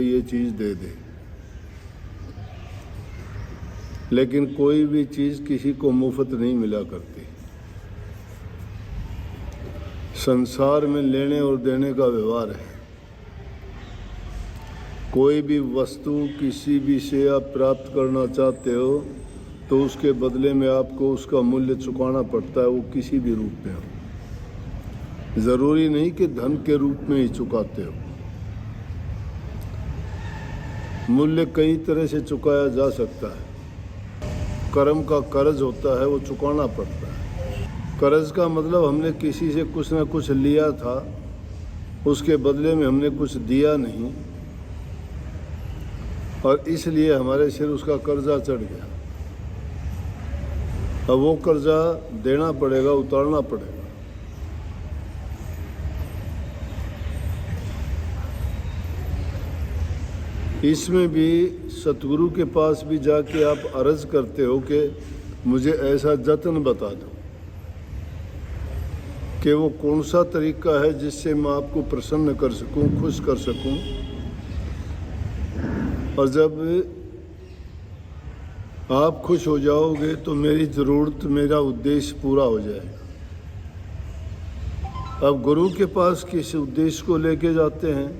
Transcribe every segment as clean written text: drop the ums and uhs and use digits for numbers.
ये चीज़ दे दे, लेकिन कोई भी चीज़ किसी को मुफ्त नहीं मिला करती। संसार में लेने और देने का व्यवहार है। कोई भी वस्तु किसी भी से आप प्राप्त करना चाहते हो तो उसके बदले में आपको उसका मूल्य चुकाना पड़ता है, वो किसी भी रूप में हो। ज़रूरी नहीं कि धन के रूप में ही चुकाते हो। मूल्य कई तरह से चुकाया जा सकता है। कर्म का कर्ज होता है, वो चुकाना पड़ता है। कर्ज का मतलब हमने किसी से कुछ ना कुछ लिया था, उसके बदले में हमने कुछ दिया नहीं और इसलिए हमारे सिर उसका कर्जा चढ़ गया। अब वो कर्जा देना पड़ेगा, उतारना पड़ेगा। इसमें भी सतगुरु के पास भी जाके आप अर्ज करते हो कि मुझे ऐसा जतन बता दो कि वो कौन सा तरीका है जिससे मैं आपको प्रसन्न कर सकूं, खुश कर सकूं। और जब आप खुश हो जाओगे तो मेरी ज़रूरत, मेरा उद्देश्य पूरा हो जाएगा। अब गुरु के पास किस उद्देश्य को लेके जाते हैं?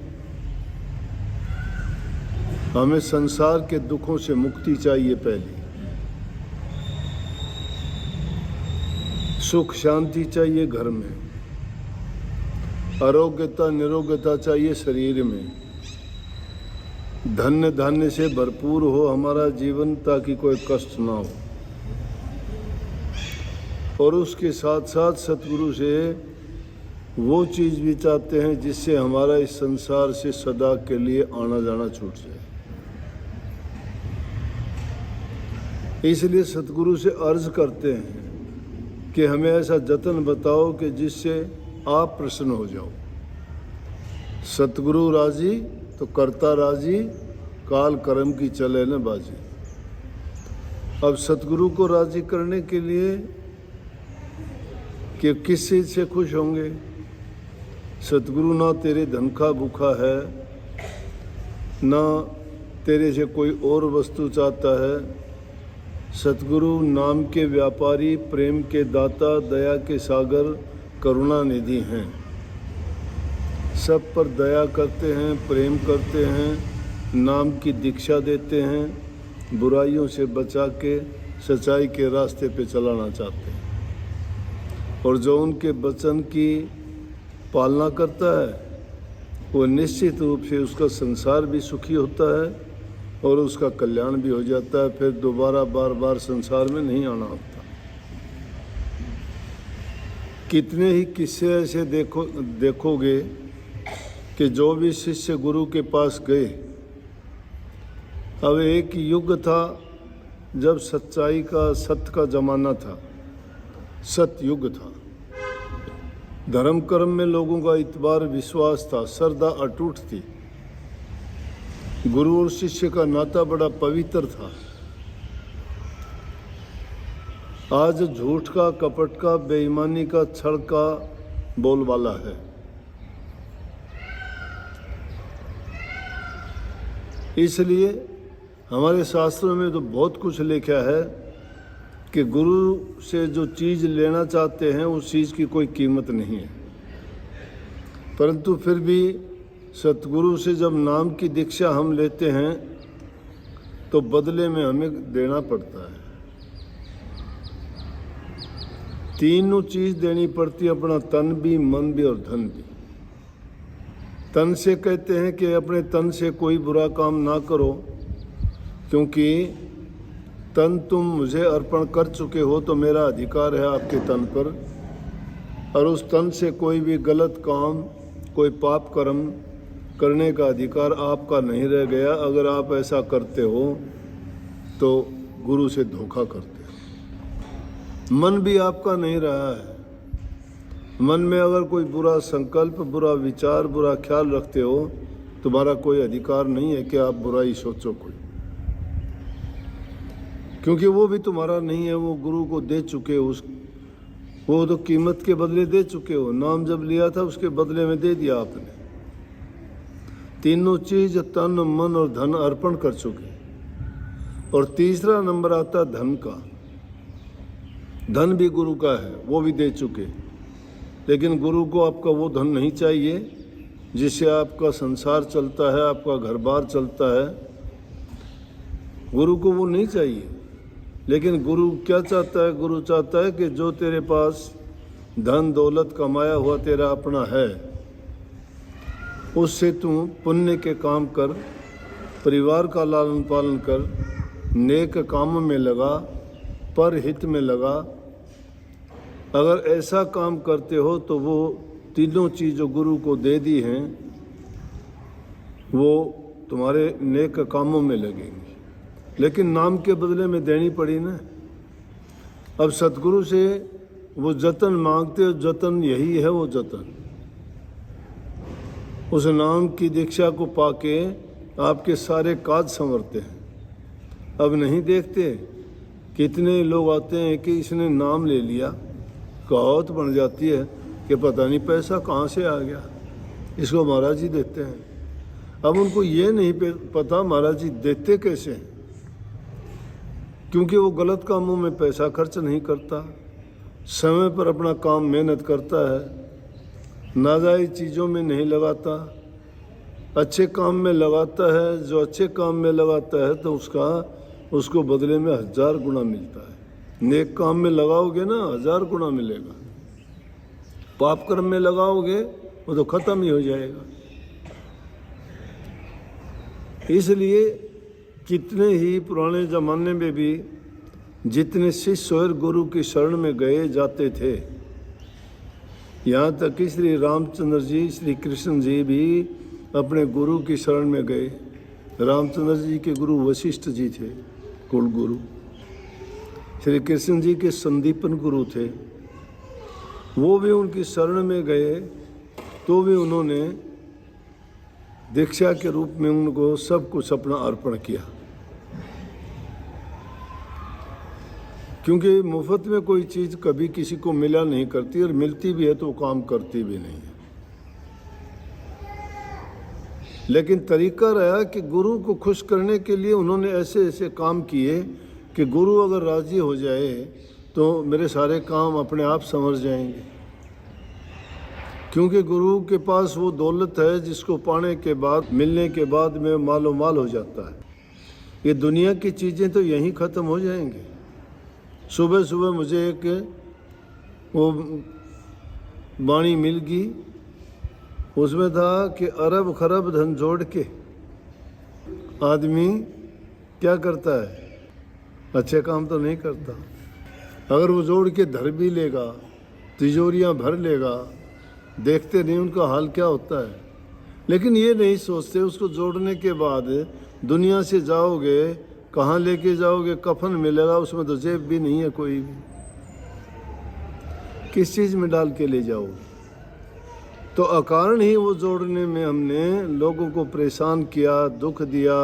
हमें संसार के दुखों से मुक्ति चाहिए पहले, सुख शांति चाहिए घर में, आरोग्यता निरोग्यता चाहिए शरीर में, धन्य धान्य से भरपूर हो हमारा जीवन ताकि कोई कष्ट ना हो। और उसके साथ साथ सतगुरु से वो चीज़ भी चाहते हैं जिससे हमारा इस संसार से सदा के लिए आना जाना छूट जाए। इसलिए सतगुरु से अर्ज करते हैं कि हमें ऐसा जतन बताओ कि जिससे आप प्रसन्न हो जाओ। सतगुरु राजी तो करता राजी, काल कर्म की चले न बाजी। अब सतगुरु को राजी करने के लिए कि किस चीज़ से खुश होंगे? सतगुरु ना तेरे धन का भूखा है, ना तेरे से कोई और वस्तु चाहता है। सतगुरु नाम के व्यापारी, प्रेम के दाता, दया के सागर, करुणा निधि हैं। सब पर दया करते हैं, प्रेम करते हैं, नाम की दीक्षा देते हैं, बुराइयों से बचा के सच्चाई के रास्ते पे चलाना चाहते हैं। और जो उनके वचन की पालना करता है वो निश्चित रूप से उसका संसार भी सुखी होता है और उसका कल्याण भी हो जाता है। फिर दोबारा बार बार संसार में नहीं आना होता। कितने ही किस्से ऐसे देखोगे कि जो भी शिष्य गुरु के पास गए, अब एक युग था जब सच्चाई का, सत्य का जमाना था, सत्य युग था। धर्म कर्म में लोगों का इतबार, विश्वास था, श्रद्धा अटूट थी। गुरु और शिष्य का नाता बड़ा पवित्र था। आज झूठ का, कपट का, बेईमानी का, छल का बोलबाला है। इसलिए हमारे शास्त्रों में तो बहुत कुछ लिखा है कि गुरु से जो चीज़ लेना चाहते हैं उस चीज़ की कोई कीमत नहीं है, परंतु फिर भी सतगुरु से जब नाम की दीक्षा हम लेते हैं तो बदले में हमें देना पड़ता है। तीनों चीज़ देनी पड़ती है, अपना तन भी, मन भी और धन भी। तन से कहते हैं कि अपने तन से कोई बुरा काम ना करो, क्योंकि तन तुम मुझे अर्पण कर चुके हो तो मेरा अधिकार है आपके तन पर। और उस तन से कोई भी गलत काम, कोई पाप कर्म करने का अधिकार आपका नहीं रह गया। अगर आप ऐसा करते हो तो गुरु से धोखा करते हो। मन भी आपका नहीं रहा है। मन में अगर कोई बुरा संकल्प, बुरा विचार, बुरा ख्याल रखते हो, तुम्हारा कोई अधिकार नहीं है कि आप बुराई सोचो कोई, क्योंकि वो भी तुम्हारा नहीं है। वो गुरु को दे चुके हो, वो तो कीमत के बदले दे चुके हो। नाम जब लिया था उसके बदले में दे दिया आपने। तीनों चीज तन मन और धन अर्पण कर चुके। और तीसरा नंबर आता है धन का। धन भी गुरु का है, वो भी दे चुके। लेकिन गुरु को आपका वो धन नहीं चाहिए जिससे आपका संसार चलता है, आपका घर बार चलता है। गुरु को वो नहीं चाहिए। लेकिन गुरु क्या चाहता है? गुरु चाहता है कि जो तेरे पास धन दौलत कमाया हुआ तेरा अपना है, उससे तू पुण्य के काम कर, परिवार का लालन पालन कर, नेक काम में लगा, पर हित में लगा। अगर ऐसा काम करते हो तो वो तीनों चीज़ जो गुरु को दे दी हैं वो तुम्हारे नेक कामों में लगेंगी। लेकिन नाम के बदले में देनी पड़ी ना। अब सतगुरु से वो जतन मांगते हो, जतन यही है वो जतन। उस नाम की दीक्षा को पाके आपके सारे काज संवरते हैं। अब नहीं देखते कितने लोग आते हैं कि इसने नाम ले लिया, कहावत बन जाती है कि पता नहीं पैसा कहाँ से आ गया, इसको महाराज जी देते हैं। अब उनको ये नहीं पता महाराज जी देते कैसे हैं, क्योंकि वो गलत कामों में पैसा खर्च नहीं करता, समय पर अपना काम मेहनत करता है, नाजायज चीज़ों में नहीं लगाता, अच्छे काम में लगाता है। जो अच्छे काम में लगाता है तो उसको बदले में 1000 गुना मिलता है। नेक काम में लगाओगे ना 1000 गुना मिलेगा। पाप कर्म में लगाओगे वो तो खत्म ही हो जाएगा। इसलिए कितने ही पुराने ज़माने में भी जितने शिष्य और गुरु की शरण में गए जाते थे, यहाँ तक कि श्री रामचंद्र जी, श्री कृष्ण जी भी अपने गुरु की शरण में गए। रामचंद्र जी के गुरु वशिष्ठ जी थे, कुल गुरु। श्री कृष्ण जी के संदीपन गुरु थे, वो भी उनकी शरण में गए तो भी उन्होंने दीक्षा के रूप में उनको सब कुछ अपना अर्पण किया। क्योंकि मुफ्त में कोई चीज़ कभी किसी को मिला नहीं करती, और मिलती भी है तो वो काम करती भी नहीं है। लेकिन तरीका रहा कि गुरु को खुश करने के लिए उन्होंने ऐसे ऐसे काम किए कि गुरु अगर राजी हो जाए तो मेरे सारे काम अपने आप संवर जाएंगे। क्योंकि गुरु के पास वो दौलत है जिसको पाने के बाद, मिलने के बाद में मालो माल हो जाता है। ये दुनिया की चीज़ें तो यहीं ख़त्म हो जाएंगी। सुबह सुबह मुझे एक वो वाणी मिल गई, उसमें था कि अरब खरब धन जोड़ के आदमी क्या करता है? अच्छे काम तो नहीं करता। अगर वो जोड़ के धर भी लेगा, तिजोरियां भर लेगा, देखते नहीं उनका हाल क्या होता है। लेकिन ये नहीं सोचते उसको जोड़ने के बाद दुनिया से जाओगे, कहाँ लेके जाओगे? कफन मिलेगा, उसमें तो जेब भी नहीं है कोई भी। किस चीज़ में डाल के ले जाओगे? तो अकारण ही वो जोड़ने में हमने लोगों को परेशान किया, दुख दिया,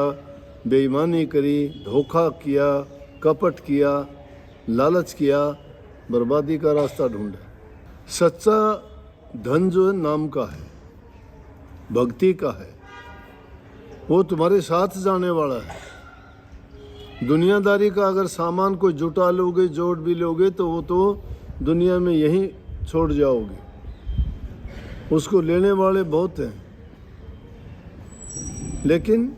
बेईमानी करी, धोखा किया, कपट किया, लालच किया, बर्बादी का रास्ता ढूंढा। सच्चा धन जो है नाम का है, भक्ति का है, वो तुम्हारे साथ जाने वाला है। दुनियादारी का अगर सामान कोई जुटा लोगे, जोड़ भी लोगे तो वो तो दुनिया में यहीं छोड़ जाओगे। उसको लेने वाले बहुत हैं, लेकिन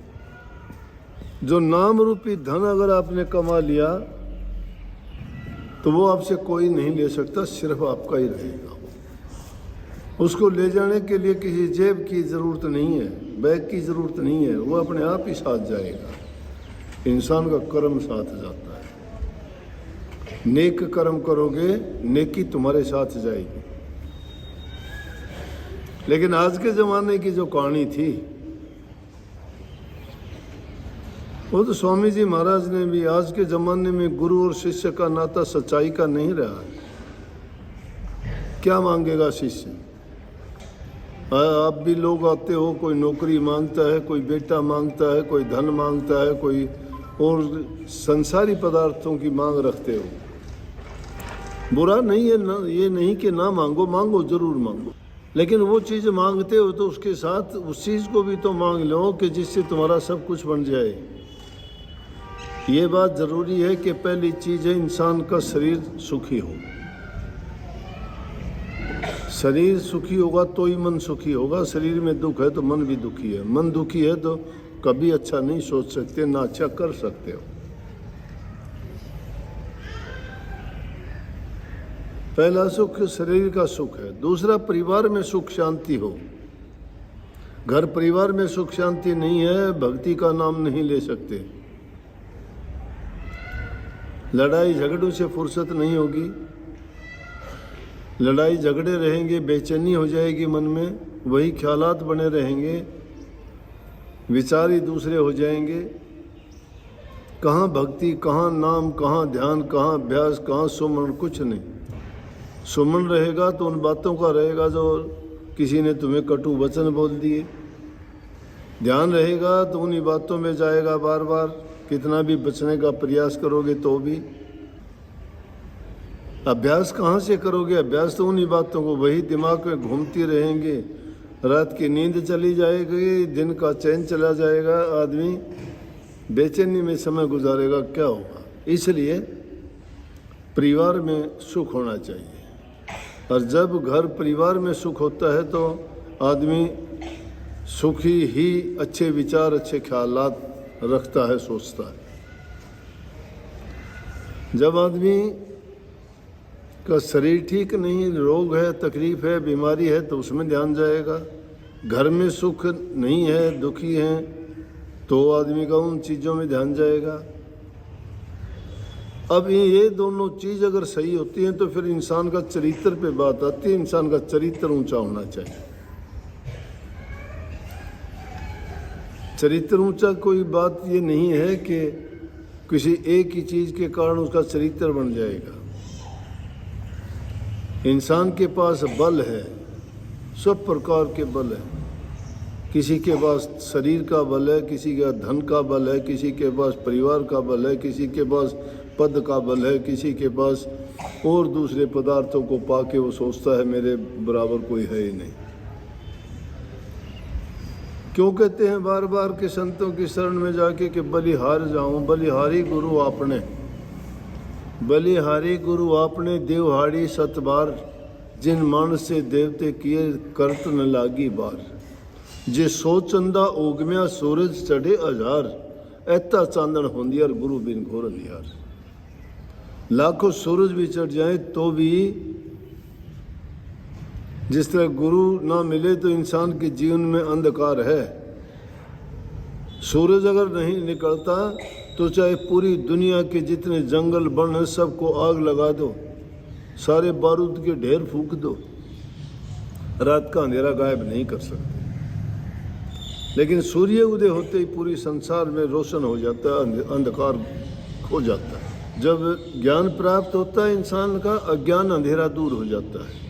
जो नाम रूपी धन अगर आपने कमा लिया तो वो आपसे कोई नहीं ले सकता, सिर्फ आपका ही रहेगा। उसको ले जाने के लिए किसी जेब की ज़रूरत नहीं है, बैग की ज़रूरत नहीं है, वो अपने आप ही साथ जाएगा। इंसान का कर्म साथ जाता है। नेक कर्म करोगे, नेकी तुम्हारे साथ जाएगी। लेकिन आज के ज़माने की जो कहानी थी वो तो स्वामी जी महाराज ने भी, आज के ज़माने में गुरु और शिष्य का नाता सच्चाई का नहीं रहा है। क्या मांगेगा शिष्य? आप भी लोग आते हो, कोई नौकरी मांगता है, कोई बेटा मांगता है, कोई धन मांगता है, कोई और संसारी पदार्थों की मांग रखते हो। बुरा नहीं है ना, ये नहीं कि ना मांगो, मांगो, जरूर मांगो। लेकिन वो चीज़ मांगते हो तो उसके साथ उस चीज़ को भी तो मांग लो कि जिससे तुम्हारा सब कुछ बन जाए। ये बात ज़रूरी है कि पहली चीज़ है इंसान का शरीर सुखी हो। शरीर सुखी होगा तो ही मन सुखी होगा। शरीर में दुख है तो मन भी दुखी है। मन दुखी है तो कभी अच्छा नहीं सोच सकते, ना अच्छा कर सकते हो। पहला सुख शरीर का सुख है। दूसरा, परिवार में सुख शांति हो। घर परिवार में सुख शांति नहीं है, भक्ति का नाम नहीं ले सकते। लड़ाई झगड़ों से फुर्सत नहीं होगी। लड़ाई झगड़े रहेंगे, बेचैनी हो जाएगी मन में, वही ख्यालात बने रहेंगे, विचार ही दूसरे हो जाएंगे। कहाँ भक्ति, कहाँ नाम, कहाँ ध्यान, कहाँ अभ्यास, कहाँ सुमरण, कुछ नहीं। सुमन रहेगा तो उन बातों का रहेगा जो किसी ने तुम्हें कटु वचन बोल दिए। ध्यान रहेगा तो उन्हीं बातों में जाएगा बार बार, कितना भी बचने का प्रयास करोगे तो भी। अभ्यास कहाँ से करोगे? अभ्यास तो उन्हीं बातों को, वही दिमाग में घूमती रहेंगे। रात की नींद चली जाएगी, दिन का चैन चला जाएगा, आदमी बेचैनी में समय गुजारेगा, क्या होगा? इसलिए परिवार में सुख होना चाहिए। और जब घर परिवार में सुख होता है तो आदमी सुखी ही अच्छे विचार, अच्छे ख्यालात रखता है, सोचता है। जब आदमी का शरीर ठीक नहीं, रोग है, तकलीफ है, बीमारी है, तो उसमें ध्यान जाएगा। घर में सुख नहीं है, दुखी है, तो आदमी का उन चीज़ों में ध्यान जाएगा। अब ये दोनों चीज़ अगर सही होती हैं तो फिर इंसान का चरित्र पे बात आती है। इंसान का चरित्र ऊंचा होना चाहिए। चरित्र ऊंचा कोई बात ये नहीं है कि किसी एक ही चीज़ के कारण उसका चरित्र बन जाएगा। इंसान के पास बल है, सब प्रकार के बल है। किसी के पास शरीर का बल है, किसी का धन का बल है, किसी के पास परिवार का बल है, किसी के पास पद का बल है, किसी के पास और दूसरे पदार्थों को पाके वो सोचता है मेरे बराबर कोई है ही नहीं। क्यों कहते हैं बार बार के संतों की शरण में जाके कि बलिहार जाऊं, बलिहारी गुरु आपने, बलिहारी गुरु आपने, देवहाड़ी सतबार, जिन मानस से देवते किए करत न लागी बार। जे सो चंदा ओगम्या सूरज चढ़े हजार, ऐता चांदन होंदियार गुरु बिन घोर अंधियार। लाखों सूरज भी चढ़ जाए तो भी जिस तरह गुरु ना मिले तो इंसान के जीवन में अंधकार है। सूरज अगर नहीं निकलता तो चाहे पूरी दुनिया के जितने जंगल वन है सबको आग लगा दो, सारे बारूद के ढेर फूंक दो, रात का अंधेरा गायब नहीं कर सकते। लेकिन सूर्य उदय होते ही पूरी संसार में रोशन हो जाता है, अंधकार खो जाता है। जब ज्ञान प्राप्त होता है इंसान का, अज्ञान अंधेरा दूर हो जाता है।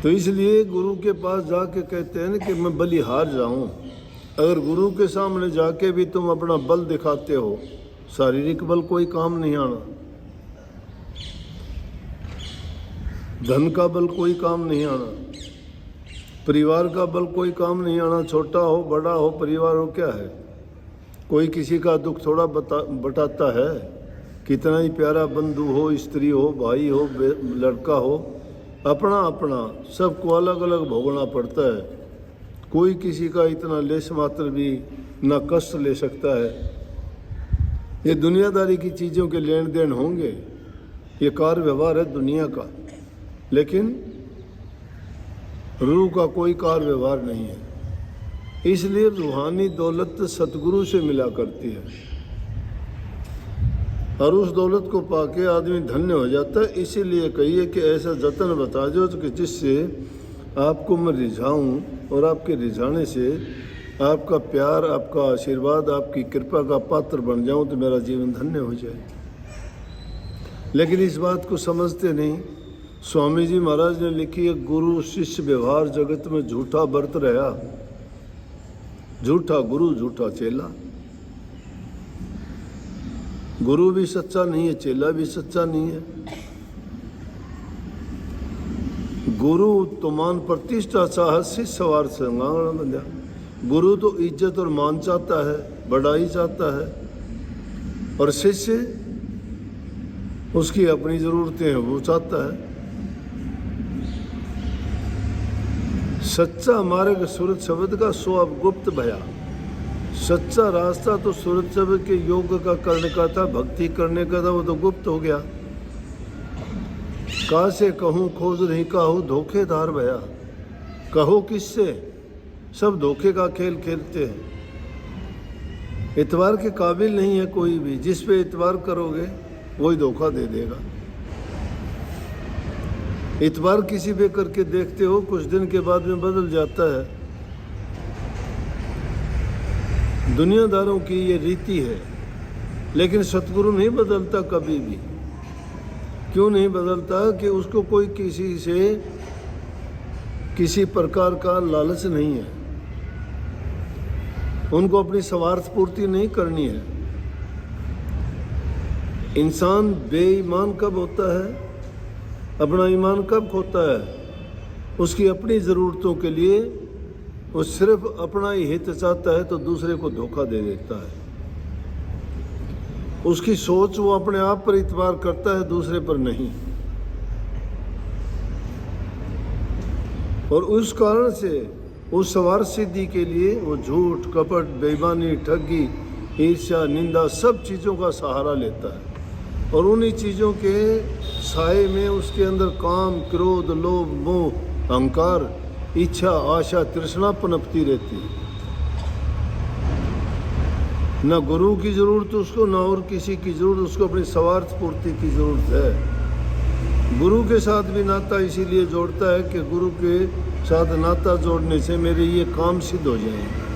तो इसलिए गुरु के पास जाके कहते हैं कि मैं बलिहार जाऊं। अगर गुरु के सामने जाके भी तुम अपना बल दिखाते हो, शारीरिक बल कोई काम नहीं आना, धन का बल कोई काम नहीं आना, परिवार का बल कोई काम नहीं आना। छोटा हो बड़ा हो, परिवार हो, क्या है? कोई किसी का दुख थोड़ा बटाता है। कितना ही प्यारा बंधु हो, स्त्री हो, भाई हो, लड़का हो, अपना अपना सबको अलग अलग भोगना पड़ता है। कोई किसी का इतना लेश मात्र भी ना कष्ट ले सकता है। ये दुनियादारी की चीज़ों के लेन देन होंगे, ये कार व्यवहार है दुनिया का, लेकिन रूह का कोई कार व्यवहार नहीं है। इसलिए रूहानी दौलत सतगुरु से मिला करती है और उस दौलत को पाके आदमी धन्य हो जाता है। इसीलिए कहिए कि ऐसा जतन बता दो कि जिससे आपको मैं रिझाऊं और आपके रिझाने से आपका प्यार, आपका आशीर्वाद, आपकी कृपा का पात्र बन जाऊं तो मेरा जीवन धन्य हो जाए। लेकिन इस बात को समझते नहीं। स्वामी जी महाराज ने लिखी है, गुरु शिष्य व्यवहार जगत में झूठा बरत रहा, झूठा गुरु झूठा चेला। गुरु भी सच्चा नहीं है, चेला भी सच्चा नहीं है। गुरु तो मान प्रतिष्ठा चाह शिष्य सवार संगांगण बंधा। गुरु तो इज्जत और मान चाहता है, बढ़ाई चाहता है, और शिष्य उसकी अपनी जरूरतें हैं वो चाहता है। सच्चा मार्ग सूरत शब्द का सो अब गुप्त भया। सच्चा रास्ता तो सूरत शब्द के योग का करने का था, भक्ति करने का था, वो तो गुप्त हो गया। कहा से कहूँ खोज नहीं काहू धोखेदार भया। कहो किससे, सब धोखे का खेल खेलते हैं। इतवार के काबिल नहीं है कोई भी, जिस पे इतवार करोगे वही धोखा दे देगा। इतवार किसी पे करके देखते हो, कुछ दिन के बाद में बदल जाता है। दुनियादारों की ये रीति है, लेकिन सतगुरु नहीं बदलता कभी भी। क्यों नहीं बदलता? कि उसको कोई किसी से किसी प्रकार का लालच नहीं है, उनको अपनी स्वार्थ पूर्ति नहीं करनी है। इंसान बेईमान कब होता है, अपना ईमान कब खोता है? उसकी अपनी ज़रूरतों के लिए वो सिर्फ अपना ही हित चाहता है तो दूसरे को धोखा दे देता है। उसकी सोच वो अपने आप पर इतबार करता है, दूसरे पर नहीं। और उस कारण से उस स्वार्थ सिद्धि के लिए वो झूठ, कपट, बेईमानी, ठगी, ईर्ष्या, निंदा सब चीज़ों का सहारा लेता है। और उन्हीं चीज़ों के साए में उसके अंदर काम, क्रोध, लोभ, मोह, अहंकार, इच्छा, आशा, तृष्णा पनपती रहती है। न गुरु की जरूरत उसको, न और किसी की जरूरत उसको, अपनी स्वार्थ पूर्ति की जरूरत है। गुरु के साथ भी नाता इसीलिए जोड़ता है कि गुरु के साथ नाता जोड़ने से मेरे ये काम सिद्ध हो जाएंगे।